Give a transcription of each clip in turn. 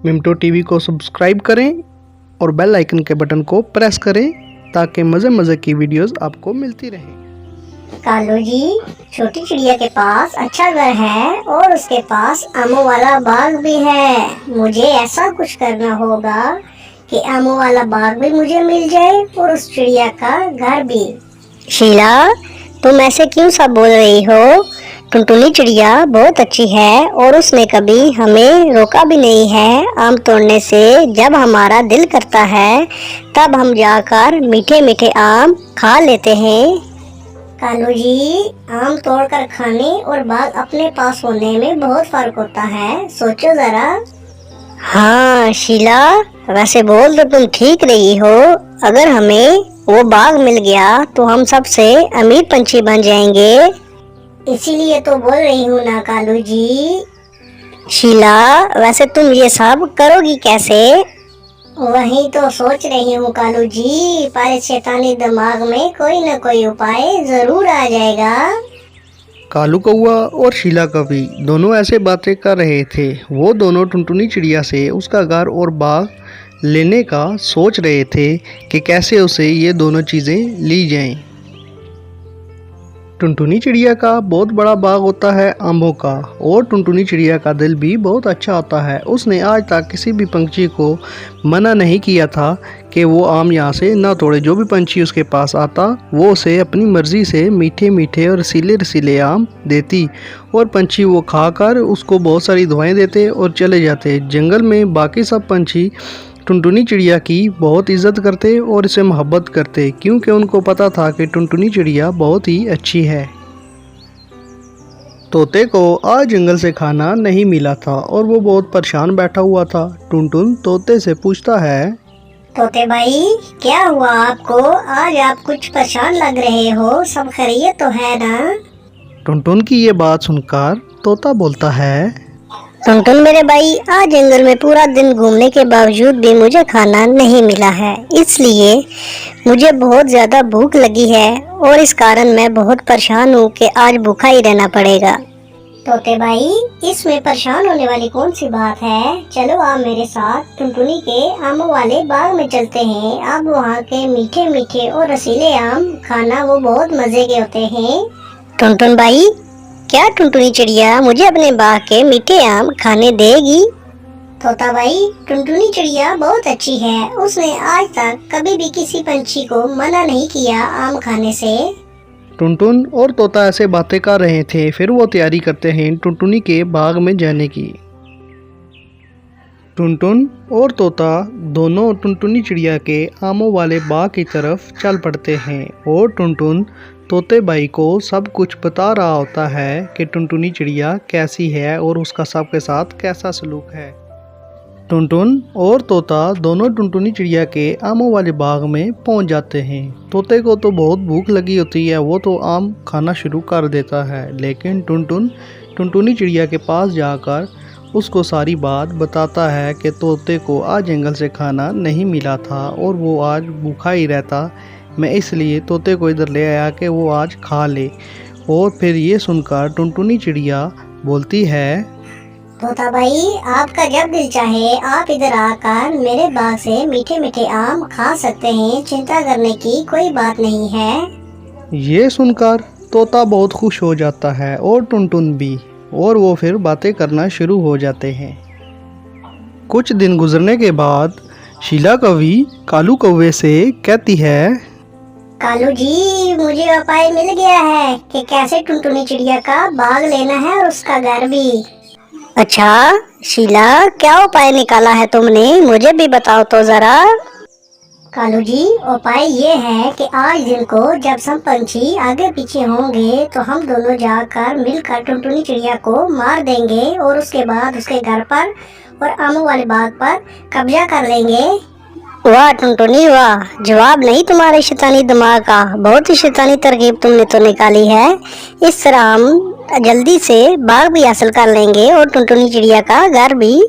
Minto TV को subscribe करें और बेल आइकन के बटन को प्रेस करें ताकि मज़े मज़े की वीडियोस आपको मिलती रहें। कालू जी, छोटी चिड़िया के पास अच्छा घर है और उसके पास आमों वाला बाग भी है। मुझे ऐसा कुछ करना होगा कि आमों वाला बाग भी मुझे मिल जाए और उस चिड़िया का घर भी। शीला, तुम ऐसे क्यों सब बोल रही हो? टुनटुनी चिड़िया बहुत अच्छी है और उसने कभी हमें रोका भी नहीं है आम तोड़ने से। जब हमारा दिल करता है तब हम जाकर मीठे मीठे आम खा लेते हैं। कालू जी, आम तोड़कर खाने और बाग अपने पास होने में बहुत फर्क होता है, सोचो जरा। हाँ शीला, वैसे बोल तो तुम ठीक रही हो। अगर हमें वो बाग मिल गया तो हम सबसे अमीर पंछी बन जाएंगे। इसीलिए तो बोल रही हूँ ना कालू जी। शीला, वैसे तुम ये सब करोगी कैसे? वही तो सोच रही हूँ कालू जी, पर शैतानी दिमाग में कोई न कोई उपाय जरूर आ जाएगा। कालू कौआ और शीला कवि दोनों ऐसे बातें कर रहे थे। वो दोनों टुनटुनी चिड़िया से उसका घर और बाग लेने का सोच रहे थे कि कैसे उसे ये दोनों चीज़ें ली जाएं। टुनटुनी चिड़िया का बहुत बड़ा बाग होता है आमों का, और टुनटुनी चिड़िया का दिल भी बहुत अच्छा होता है। उसने आज तक किसी भी पंछी को मना नहीं किया था कि वो आम यहाँ से ना तोड़े। जो भी पंछी उसके पास आता वो उसे अपनी मर्ज़ी से मीठे मीठे और रसीले रसीले आम देती, और पंछी वो खाकर उसको बहुत सारी दुआएं देते और चले जाते। जंगल में बाकी सब पंछी टुनटुनी चिड़िया की बहुत इज्जत करते और इसे मोहब्बत करते, क्योंकि उनको पता था कि टुनटुनी चिड़िया बहुत ही अच्छी है। तोते को आज जंगल से खाना नहीं मिला था और वो बहुत परेशान बैठा हुआ था। टुनटुन तोते से पूछता है, तोते भाई, क्या हुआ आपको? आज आप कुछ परेशान लग रहे हो, सब खैरियत तो है ना? टुनटुन की ये बात सुनकर तोता बोलता है, टुनटुन मेरे भाई, आज जंगल में पूरा दिन घूमने के बावजूद भी मुझे खाना नहीं मिला है, इसलिए मुझे बहुत ज्यादा भूख लगी है और इस कारण मैं बहुत परेशान हूँ कि आज भूखा ही रहना पड़ेगा। तोते भाई, इसमें परेशान होने वाली कौन सी बात है? चलो आप मेरे साथ टुनटुनी के आमों वाले बाग में चलते हैं। आप वहाँ के मीठे मीठे और रसीले आम खाना वो बहुत मजे के होते हैं। टुनटुन भाई, क्या टुनटुनी चिड़िया मुझे अपने बाग के मीठे आम खाने देगी? तोता भाई, टुनटुनी चिड़िया बहुत अच्छी है। उसने आज तक कभी भी किसी पंछी को मना नहीं किया आम खाने से। टुनटुन और तोता ऐसे बातें कर रहे थे। फिर वो तैयारी करते हैं टुनटुनी के बाग में जाने की। टुनटुन और तोता दोनों टुनटुनी चिड़िया के आमों वाले बाग की तरफ चल पड़ते हैं, और टुनटुन तोते भाई को सब कुछ बता रहा होता है कि टुनटुनी चिड़िया कैसी है और उसका सबके साथ कैसा सलूक है। टुनटुन और तोता दोनों टुनटुनी चिड़िया के आमों वाले बाग में पहुंच जाते हैं। तोते को तो बहुत भूख लगी होती है, वो तो आम खाना शुरू कर देता है, लेकिन टुनटुन टुनटुनी चिड़िया के पास जाकर उसको सारी बात बताता है कि तोते को आज जंगल से खाना नहीं मिला था और वो आज भूखा ही रहता। मैं इसलिए तोते को इधर ले आया कि वो आज खा ले। और फिर ये सुनकर टुनटुनी चिड़िया बोलती है, तोता भाई, आपका जब दिल चाहे आप इधर आकर मेरे बाग से मीठे मीठे आम खा सकते हैं, चिंता करने की कोई बात नहीं है। ये सुनकर तोता बहुत खुश हो जाता है और टुनटुन भी, और वो फिर बातें करना शुरू हो जाते हैं। कुछ दिन गुजरने के बाद शीला कवि कालू कौवे से कहती है, कालू जी, मुझे उपाय मिल गया है कि कैसे टुनटुनी चिड़िया का बाग लेना है और उसका घर भी। अच्छा शीला, क्या उपाय निकाला है तुमने? मुझे भी बताओ तो जरा। कालू जी, उपाय ये है कि आज दिन को जब सब पंछी आगे पीछे होंगे तो हम दोनों जाकर मिलकर टुनटुनी चिड़िया को मार देंगे और उसके बाद उसके घर पर और आमों वाले बाग पर कब्जा कर लेंगे। वाह टुनटुनी वाह, जवाब नहीं तुम्हारे शैतानी दिमाग का, बहुत ही शैतानी तरकीब तुमने तो निकाली है। इस तरह हम जल्दी से बाग भी हासिल कर लेंगे और टुनटुनी चिड़िया का घर भी।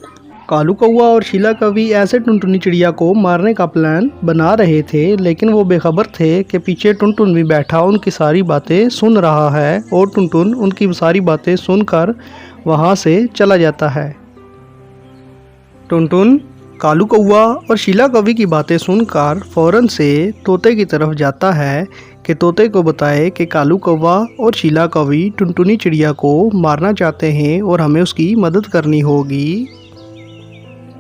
कालू कौवा और शीला कवि ऐसे टुनटुनी चिड़िया को मारने का प्लान बना रहे थे, लेकिन वो बेखबर थे कि पीछे टुनटुन भी बैठा उनकी सारी बातें सुन रहा है, और टुनटुन उनकी सारी बातें सुनकर वहाँ से चला जाता है। टुनटुन कालू कौवा और शीला कौवी की बातें सुनकर फौरन से तोते की तरफ जाता है कि तोते को बताए कि कालू कौवा और शीला कौवी टुनटुनी चिड़िया को मारना चाहते हैं और हमें उसकी मदद करनी होगी।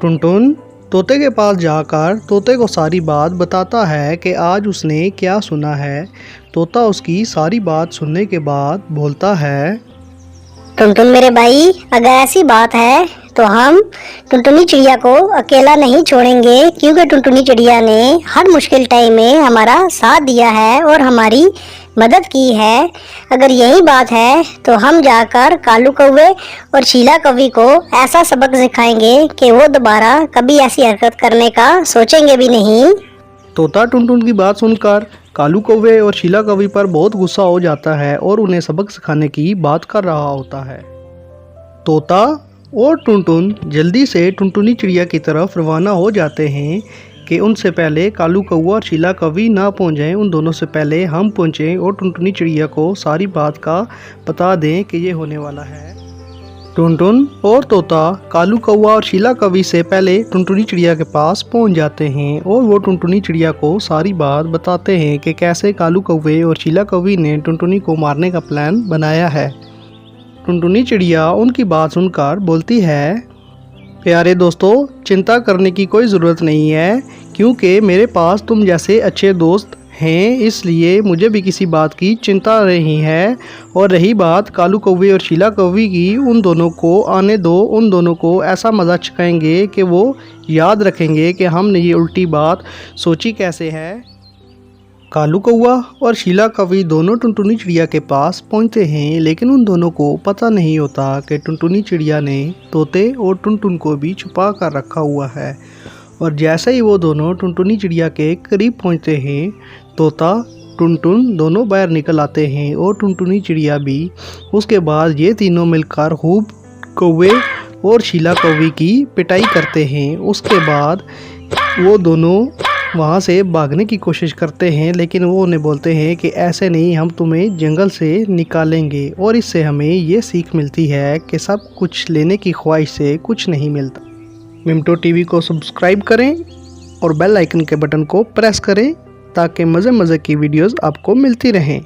टुनटुन तोते के पास जाकर तोते को सारी बात बताता है कि आज उसने क्या सुना है। तोता उसकी सारी बात सुनने के बाद बोलता है, टुनटुन मेरे भाई, अगर ऐसी बात है तो हम टुनटुनी चिड़िया को अकेला नहीं छोड़ेंगे, क्योंकि टुनटुनी चिड़िया ने हर मुश्किल टाइम में हमारा साथ दिया है और हमारी मदद की है। अगर यही बात है तो हम जाकर कालू कौवे और शीला कौवी को ऐसा सबक सिखाएंगे कि वो दोबारा कभी ऐसी हरकत करने का सोचेंगे भी नहीं। तोता टुनटुन की बात सुनकर कालू कौवे और शीला कौवी पर बहुत गुस्सा हो जाता है और उन्हें सबक सिखाने की बात कर रहा होता है। तोता और टुनटुन जल्दी से टुनटुनी चिड़िया की तरफ रवाना हो जाते हैं कि उनसे पहले कालू कौवा और शीला कौवी ना पहुंच जाएं। उन दोनों से पहले हम पहुंचें और टुनटुनी चिड़िया को सारी बात का बता दें कि ये होने वाला है। टुनटुन और तोता कालू कौवा और शीला कौवी से पहले टुनटुनी चिड़िया के पास पहुंच जाते हैं और वो टुनटुनी चिड़िया को सारी बात बताते हैं कि कैसे कालू कौवे और शीला कौवी ने टुनटुनी को मारने का प्लान बनाया है। टुनटुनी चिड़िया उनकी बात सुनकर बोलती है, प्यारे दोस्तों, चिंता करने की कोई ज़रूरत नहीं है, क्योंकि मेरे पास तुम जैसे अच्छे दोस्त हैं, इसलिए मुझे भी किसी बात की चिंता नहीं है। और रही बात कालू कौवे और शीला कौवी की, उन दोनों को आने दो, उन दोनों को ऐसा मज़ा चखाएंगे कि वो याद रखेंगे कि हमने ये उल्टी बात सोची कैसे है। कालू कौवा और शीला कौवी दोनों टुनटुनी चिड़िया के पास पहुंचते हैं, लेकिन उन दोनों को पता नहीं होता कि टुनटुनी चिड़िया ने तोते और टुनटुन को भी छुपा कर रखा हुआ है। और जैसे ही वो दोनों टुनटुनी चिड़िया के करीब पहुंचते हैं, तोता टुनटुन दोनों बाहर निकल आते हैं और टुनटुनी चिड़िया भी। उसके बाद ये तीनों मिलकर खूब कौवे और शीला कौवी की पिटाई करते हैं। उसके बाद वो दोनों वहाँ से भागने की कोशिश करते हैं, लेकिन वो उन्हें बोलते हैं कि ऐसे नहीं, हम तुम्हें जंगल से निकालेंगे। और इससे हमें ये सीख मिलती है कि सब कुछ लेने की ख्वाहिश से कुछ नहीं मिलता। मिंटो टीवी को सब्सक्राइब करें और बेल आइकन के बटन को प्रेस करें ताकि मज़े मज़े की वीडियोस आपको मिलती रहें।